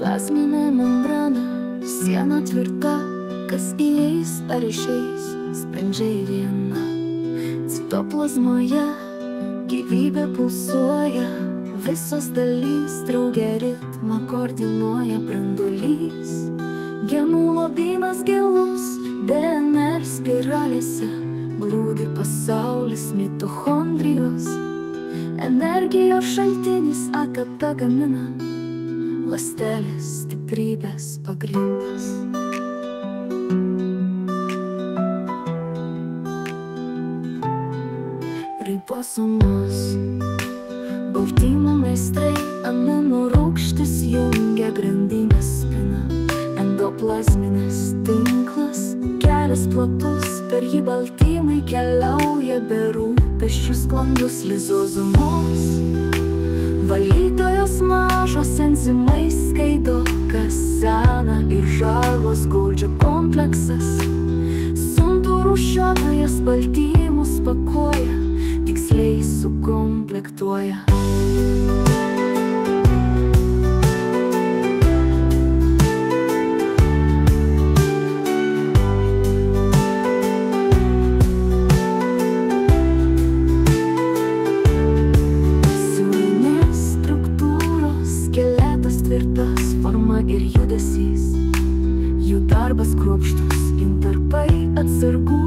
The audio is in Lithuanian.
Plazminė membrana, siena tvirta, kas įeis ar išeis, sprendžia į vieną. Citoplazmoje gyvybė pulsuoja, visos dalys drauge ritmą koordinuoja branduolys. Genų lobynas gilus, DNR spiralėse, glūdi pasaulis mitochondrijos. Energijos šaltinis AKP gamina, ląstelės stiprybės pagrindas. Ribosomos, baltymų meistrai, amino rūgštis jungia grandinės spina. Endoplazminis tinklas, kelias platus, per jį baltymai keliauja be rūpesčių sklandus. Lizozomos, valytojos mažos enzimai skaido, kas sena ir žarvos gaudžia kompleksas. Siuntų rūšiuotojas baltymus pakuoja, tiksliai sukomplektuoja. Tvirtas forma ir judesys, jų darbas kruopštus, intarpai atsargų